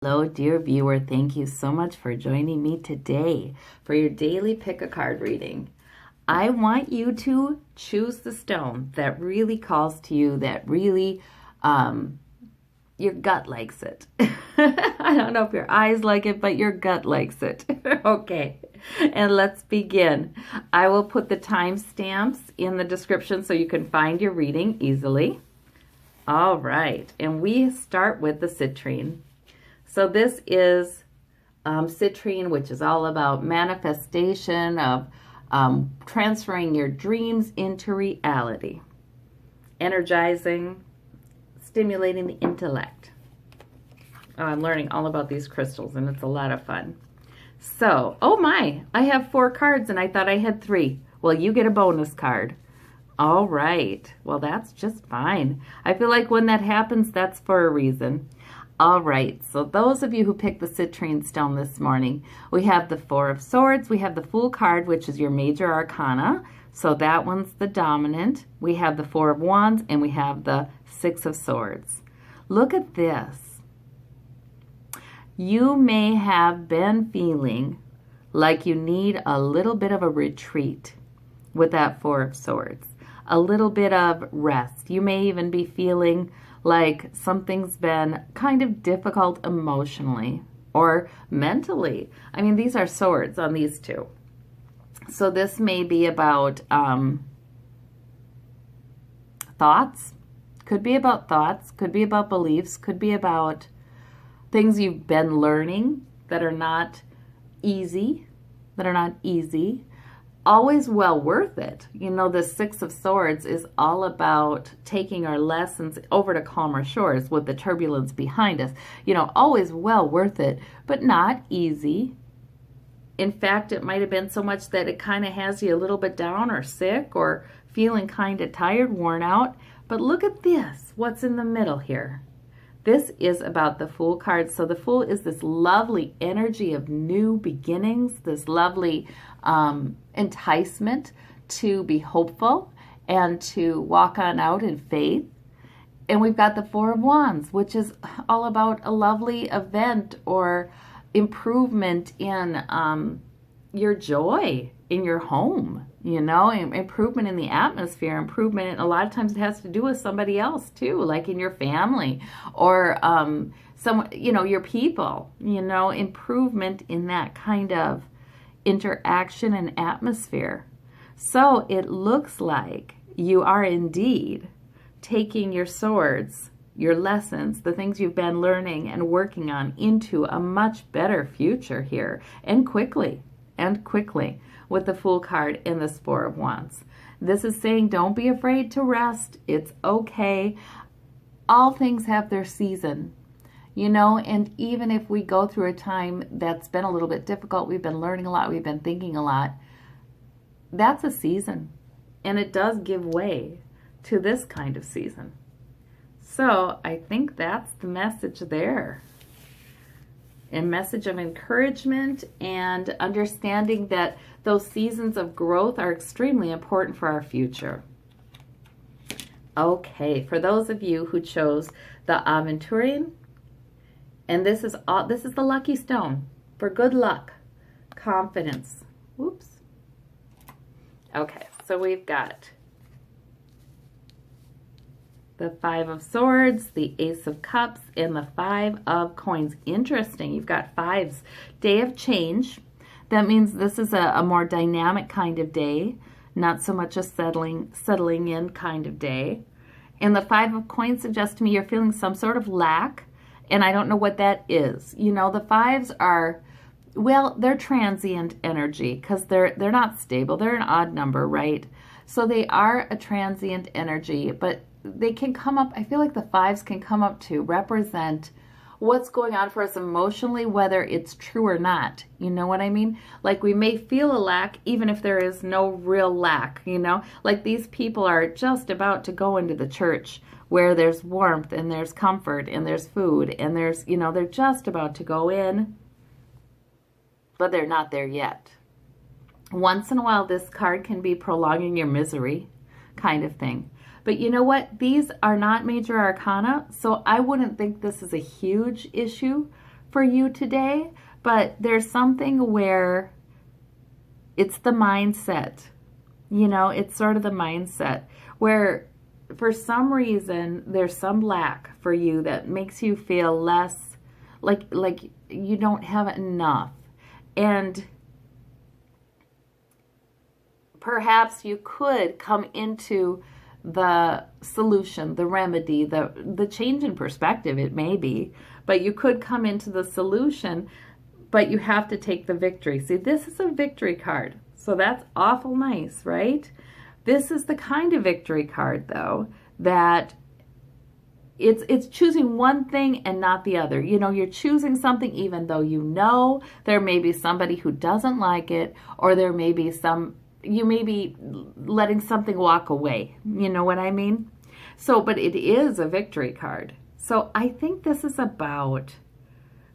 Hello, dear viewer. Thank you so much for joining me today for your daily pick a card reading. I want you to choose the stone that really calls to you, that really your gut likes it. I don't know if your eyes like it, but your gut likes it. Okay, and let's begin. I will put the timestamps in the description so you can find your reading easily. All right, and we start with the citrine. So this is citrine, which is all about manifestation of transferring your dreams into reality, energizing, stimulating the intellect. I'm learning all about these crystals, and it's a lot of fun. So, oh my, I have 4 cards, and I thought I had 3. Well, you get a bonus card. All right. Well, that's just fine. I feel like when that happens, that's for a reason. All right, so those of you who picked the citrine stone this morning, we have the 4 of Swords, we have the Fool card, which is your major arcana, so that one's the dominant. We have the 4 of Wands, and we have the 6 of Swords. Look at this. You may have been feeling like you need a little bit of a retreat with that 4 of Swords, a little bit of rest. You may even be feeling like something's been kind of difficult emotionally or mentally. I mean, these are swords on these two. So this may be about thoughts, could be about thoughts, could be about beliefs, could be about things you've been learning that are not easy, always well worth it. You know, the 6 of Swords is all about taking our lessons over to calmer shores with the turbulence behind us. You know, always well worth it, but not easy. In fact, it might have been so much that it kind of has you a little bit down or sick or feeling kind of tired, worn out. But look at this, what's in the middle here. This is about the Fool card. So the Fool is this lovely energy of new beginnings, this lovely enticement to be hopeful and to walk on out in faith. And we've got the 4 of Wands, which is all about a lovely event or improvement in your joy in your home, you know, improvement in the atmosphere, improvement in, a lot of times it has to do with somebody else too, like in your family or some, you know, your people, you know, improvement in that kind of interaction and atmosphere. So it looks like you are indeed taking your swords, your lessons, the things you've been learning and working on into a much better future here, and quickly with the Fool card and this 4 of Wands. This is saying don't be afraid to rest. It's okay. All things have their season. You know, and even if we go through a time that's been a little bit difficult, we've been learning a lot, we've been thinking a lot, that's a season. And it does give way to this kind of season. So I think that's the message there. A message of encouragement and understanding that those seasons of growth are extremely important for our future. Okay, for those of you who chose the Aventurine, and this is the lucky stone for good luck, confidence. Whoops. Okay, so we've got the 5 of Swords, the Ace of Cups, and the 5 of Coins. Interesting, you've got 5s. Day of change. That means this is a more dynamic kind of day, not so much a settling in kind of day. And the 5 of Coins suggests to me you're feeling some sort of lack, and I don't know what that is. You know, the 5s are, well, they're transient energy because they're not stable. They're an odd number, right? So they are a transient energy, but they can come up, I feel like the 5s can come up to represent what's going on for us emotionally, whether it's true or not. You know what I mean? Like we may feel a lack even if there is no real lack, you know? Like these people are just about to go into the church where there's warmth and there's comfort and there's food and there's, you know, they're just about to go in, but they're not there yet. Once in a while, this card can be prolonging your misery kind of thing. But you know what? These are not major arcana, so I wouldn't think this is a huge issue for you today, but there's something where it's the mindset. It's sort of the mindset where for some reason there's some lack for you that makes you feel less like you don't have enough. And perhaps you could come into the solution, the remedy, the change in perspective, it may be, but you could come into the solution, but you have to take the victory. See, this is a victory card, so that's awful nice, right? This is the kind of victory card, though, that it's choosing one thing and not the other. You're choosing something even though there may be somebody who doesn't like it, or there may be you may be letting something walk away. You know what I mean? So, but it is a victory card. So I think this is about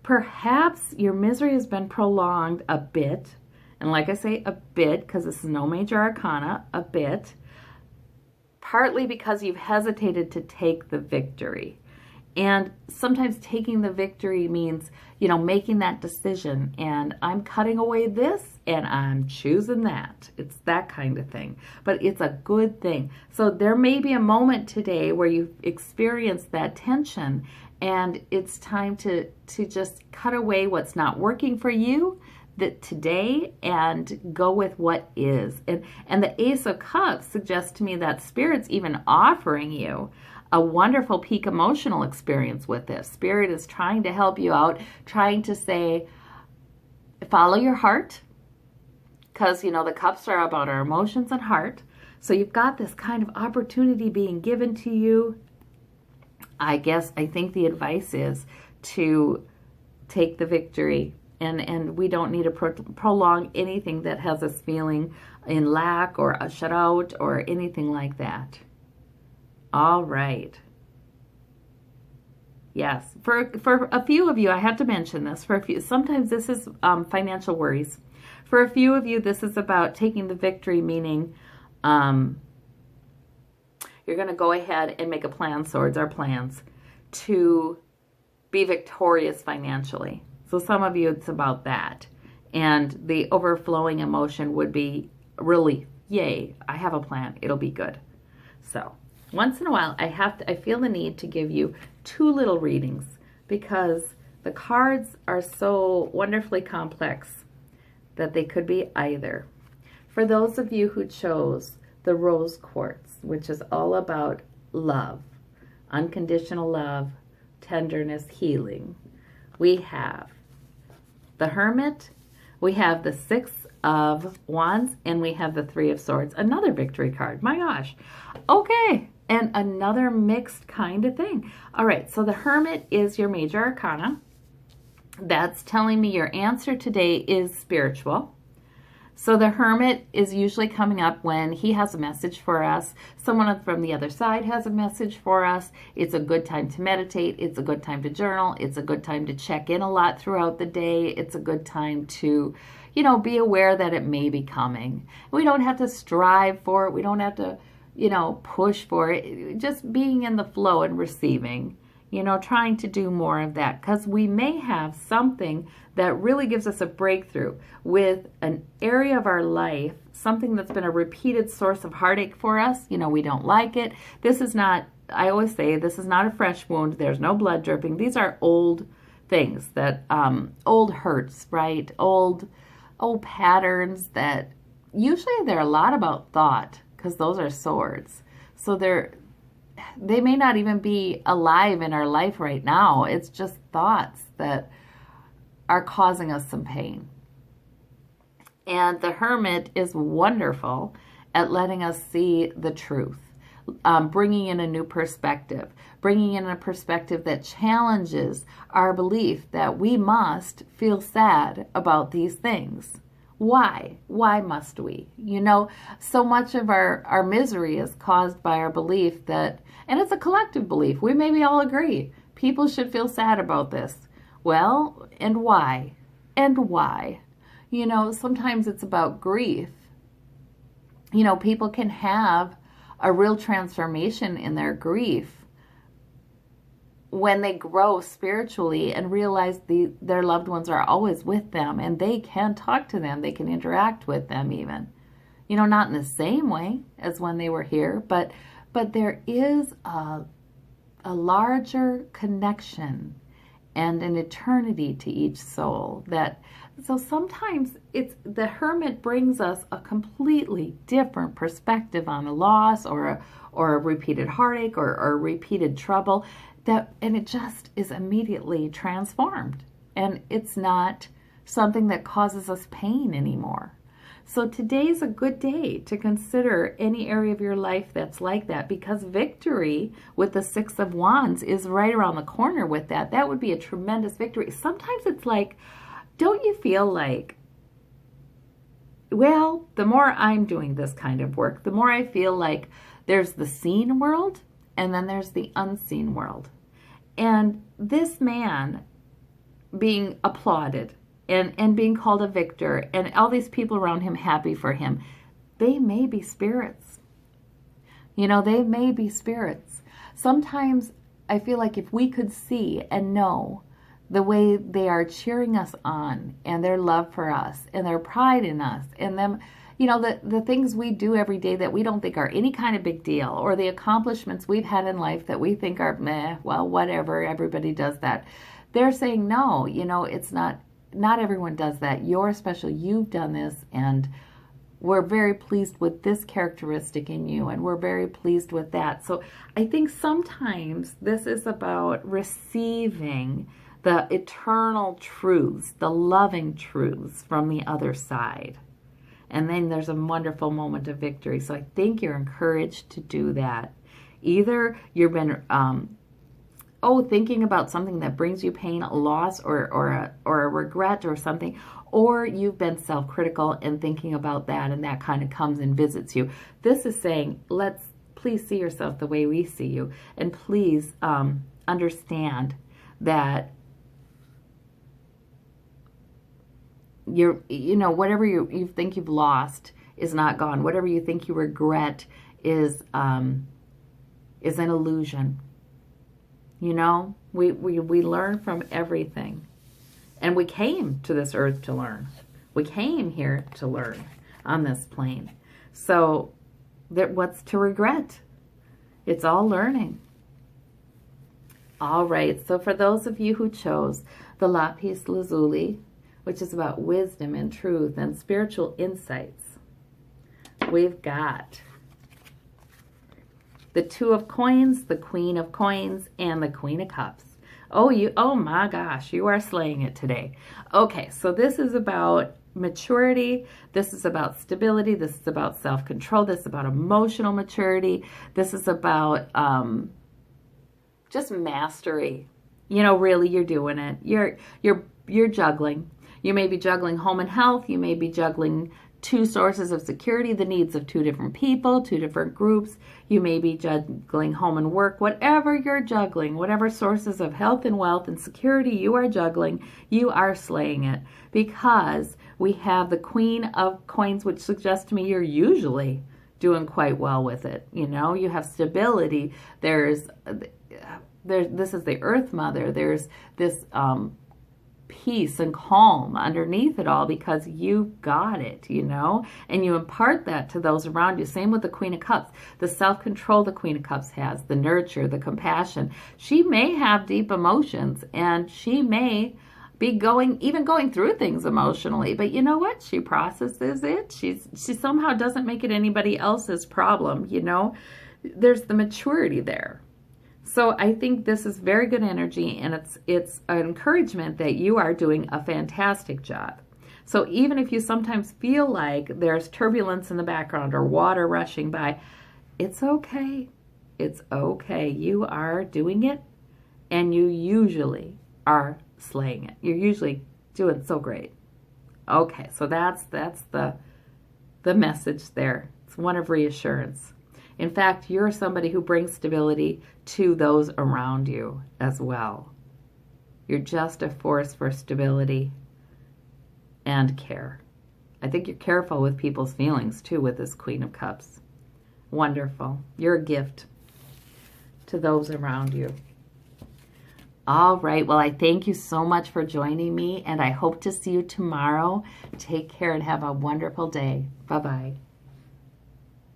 perhaps your misery has been prolonged a bit. And like I say, a bit, because this is no major arcana, a bit. Partly because you've hesitated to take the victory. And sometimes taking the victory means, making that decision, and I'm cutting away this and I'm choosing that. It's that kind of thing, but it's a good thing. So there may be a moment today where you experience that tension, and it's time to just cut away what's not working for you today and go with what is. And the Ace of Cups suggests to me that Spirit's even offering you a wonderful peak emotional experience with this. Spirit is trying to help you out, trying to say, follow your heart, because, the cups are about our emotions and heart. So you've got this kind of opportunity being given to you. I think the advice is to take the victory, and we don't need to prolong anything that has us feeling in lack or a shut out or anything like that. All right. Yes, for a few of you, I have to mention this. Sometimes this is financial worries. For a few of you, this is about taking the victory, meaning you're going to go ahead and make a plan, swords are plans, to be victorious financially. So some of you, it's about that. And the overflowing emotion would be relief. Yay, I have a plan. It'll be good. So once in a while, I feel the need to give you two little readings, because the cards are so wonderfully complex that they could be either. For those of you who chose the rose quartz, which is all about love, unconditional love, tenderness, healing, we have the Hermit, we have the Six of Wands, and we have the Three of Swords, another victory card. My gosh. Okay. And another mixed kind of thing. All right, so the Hermit is your major arcana. That's telling me your answer today is spiritual. So the Hermit is usually coming up when he has a message for us. Someone from the other side has a message for us. It's a good time to meditate. It's a good time to journal. It's a good time to check in a lot throughout the day. It's a good time to, be aware that it may be coming. We don't have to strive for it. We don't have to push for it. Just being in the flow and receiving, trying to do more of that, because we may have something that really gives us a breakthrough with an area of our life, something that's been a repeated source of heartache for us. We don't like it. This is not, I always say, this is not a fresh wound. There's no blood dripping. These are old things that, old hurts, right? Old patterns that usually they're a lot about thought, because those are swords. So they may not even be alive in our life right now. It's just thoughts that are causing us some pain. And the Hermit is wonderful at letting us see the truth, bringing in a new perspective, bringing in a perspective that challenges our belief that we must feel sad about these things. Why? Why must we? So much of our misery is caused by our belief that, and it's a collective belief, we maybe all agree, people should feel sad about this. Well, and why? And why? Sometimes it's about grief. People can have a real transformation in their grief when they grow spiritually and realize their loved ones are always with them and they can talk to them, they can interact with them even. You know, not in the same way as when they were here, but there is a larger connection and an eternity to each soul. So sometimes the hermit brings us a completely different perspective on a loss or a repeated heartache or repeated trouble, and it just is immediately transformed, and it's not something that causes us pain anymore. So today's a good day to consider any area of your life that's like that, because victory with the Six of Wands is right around the corner with that. That would be a tremendous victory. Sometimes it's like, don't you feel like, well, the more I'm doing this kind of work, the more I feel like there's the seen world and then there's the unseen world. And this man being applauded and being called a victor and all these people around him happy for him, they may be spirits. You know, they may be spirits. Sometimes I feel like if we could see and know the way they are cheering us on and their love for us and their pride in us and them, you know, the things we do every day that we don't think are any kind of big deal, or the accomplishments we've had in life that we think are meh, well, whatever, everybody does that. They're saying, no, you know, it's not everyone does that. You're special. You've done this, and we're very pleased with this characteristic in you, and we're very pleased with that. So I think sometimes this is about receiving the eternal truths, the loving truths from the other side. And then there's a wonderful moment of victory. So I think you're encouraged to do that. Either you've been thinking about something that brings you pain, a loss or a regret or something, or you've been self-critical and thinking about that, and that kind of comes and visits you. This is saying, please see yourself the way we see you, and please understand that whatever you think you've lost is not gone. Whatever you think you regret is an illusion. You know, we learn from everything. And we came to this earth to learn. We came here to learn on this plane. So what's to regret? It's all learning. All right, so for those of you who chose the Lapis Lazuli, which is about wisdom and truth and spiritual insights, we've got the Two of Coins, the Queen of Coins, and the Queen of Cups. Oh my gosh, you are slaying it today. Okay, so this is about maturity. This is about stability. This is about self-control. This is about emotional maturity. This is about just mastery. You know, really, you're doing it. You're juggling. You may be juggling home and health. You may be juggling two sources of security, the needs of two different people, two different groups. You may be juggling home and work. Whatever you're juggling, whatever sources of health and wealth and security you are juggling, you are slaying it, because we have the Queen of Coins, which suggests to me you're usually doing quite well with it. You know, you have stability. This is the Earth Mother. There's this peace and calm underneath it all, because you got it, you know, and you impart that to those around you. Same with the Queen of Cups. The self-control the Queen of Cups has, the nurture, the compassion. She may have deep emotions, and she may be even going through things emotionally, but you know what? She processes it. She somehow doesn't make it anybody else's problem, you know. There's the maturity there. So I think this is very good energy, and it's an encouragement that you are doing a fantastic job. So even if you sometimes feel like there's turbulence in the background or water rushing by, it's okay. It's okay. You are doing it, and you usually are slaying it. You're usually doing so great. Okay, so that's the message there. It's one of reassurance. In fact, you're somebody who brings stability to those around you as well. You're just a force for stability and care. I think you're careful with people's feelings too with this Queen of Cups. Wonderful. You're a gift to those around you. All right. Well, I thank you so much for joining me, and I hope to see you tomorrow. Take care and have a wonderful day. Bye-bye.